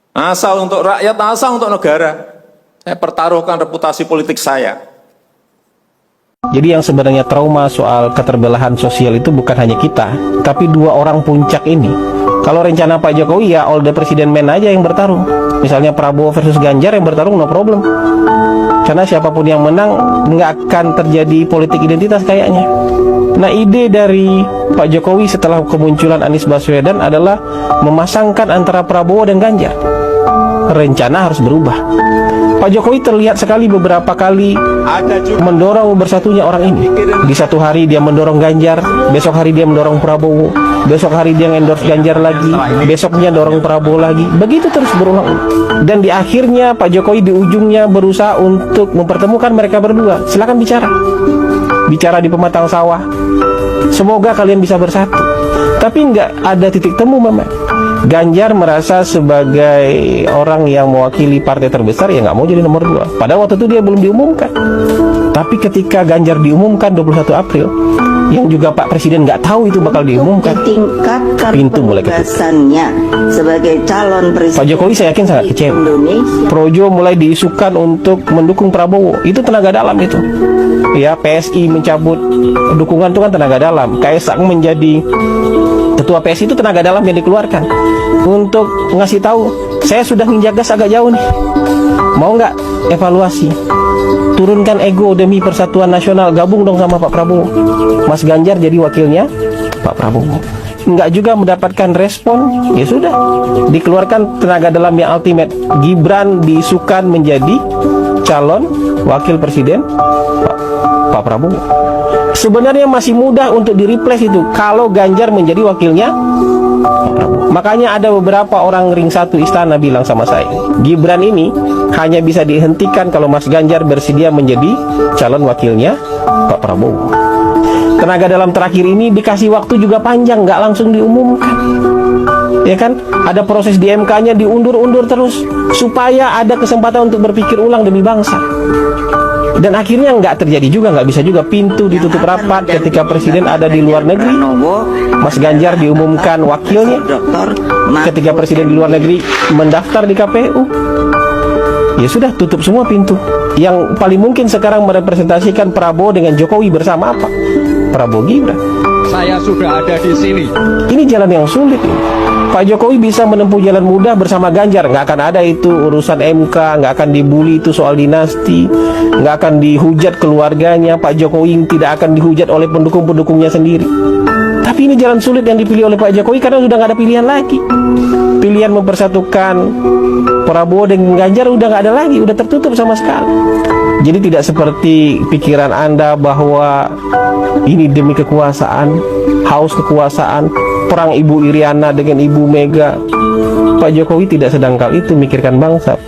Asal untuk rakyat, asal untuk negara. Saya pertaruhkan reputasi politik saya. Jadi yang sebenarnya trauma soal keterbelahan sosial itu bukan hanya kita, tapi dua orang puncak ini. Kalau rencana Pak Jokowi ya all the president man aja yang bertarung. Misalnya Prabowo versus Ganjar yang bertarung, no problem. Karena siapapun yang menang nggak akan terjadi politik identitas kayaknya. Nah, ide dari Pak Jokowi setelah kemunculan Anies Baswedan adalah memasangkan antara Prabowo dan Ganjar. Rencana harus berubah. Pak Jokowi terlihat sekali beberapa kali mendorong bersatunya orang ini. Di satu hari dia mendorong Ganjar, besok hari dia mendorong Prabowo, besok hari dia endorse Ganjar lagi, besoknya dorong Prabowo lagi. Begitu terus berulang. Dan di akhirnya Pak Jokowi di ujungnya berusaha untuk mempertemukan mereka berdua. Silakan bicara. Bicara di pematang sawah. Semoga kalian bisa bersatu. Tapi nggak ada titik temu, Mama. Ganjar merasa sebagai orang yang mewakili partai terbesar ya nggak mau jadi nomor 2. Padahal waktu itu dia belum diumumkan. Tapi ketika Ganjar diumumkan 21 April, yang juga Pak Presiden nggak tahu itu bakal diumumkan, pintu mulai ketutup. Sebagai calon presiden Pak Jokowi saya yakin sangat kecewa. Projo mulai diisukan untuk mendukung Prabowo. Itu tenaga dalam itu. Ya, PSI mencabut dukungan itu kan tenaga dalam. Kaisang menjadi ketua PSI itu tenaga dalam yang dikeluarkan untuk ngasih tahu saya sudah nginjak gas agak jauh nih, mau nggak evaluasi, turunkan ego demi persatuan nasional, gabung dong sama Pak Prabowo. Mas Ganjar jadi wakilnya Pak Prabowo. Nggak juga mendapatkan respon, ya sudah dikeluarkan tenaga dalam yang ultimate. Gibran diisukan menjadi calon wakil presiden Pak Prabowo. Sebenarnya masih mudah untuk di-replace itu kalau Ganjar menjadi wakilnya Pak Prabowo. Makanya ada beberapa orang ring satu istana bilang sama saya, Gibran ini hanya bisa dihentikan kalau Mas Ganjar bersedia menjadi calon wakilnya Pak Prabowo. Tenaga dalam terakhir ini dikasih waktu juga panjang, nggak langsung diumumkan. Ya kan, ada proses di MK-nya diundur-undur terus supaya ada kesempatan untuk berpikir ulang demi bangsa. Dan akhirnya nggak terjadi juga, nggak bisa juga, pintu ditutup rapat ketika presiden ada di luar negeri. Mas Ganjar diumumkan wakilnya ketika presiden di luar negeri mendaftar di KPU. Ya sudah, tutup semua pintu. Yang paling mungkin sekarang merepresentasikan Prabowo dengan Jokowi bersama apa? Prabowo Gibran. Saya sudah ada di sini. Ini jalan yang sulit ini. Pak Jokowi bisa menempuh jalan mudah bersama Ganjar. Nggak akan ada itu urusan MK, nggak akan dibully itu soal dinasti, nggak akan dihujat keluarganya. Pak Jokowi tidak akan dihujat oleh pendukung-pendukungnya sendiri. Tapi ini jalan sulit yang dipilih oleh Pak Jokowi karena sudah nggak ada pilihan lagi. Pilihan mempersatukan Prabowo dengan Ganjar udah nggak ada lagi, udah tertutup sama sekali. Jadi tidak seperti pikiran Anda bahwa ini demi kekuasaan, haus kekuasaan, perang Ibu Iriana dengan Ibu Mega. Pak Jokowi tidak sedangkal itu mikirkan bangsa.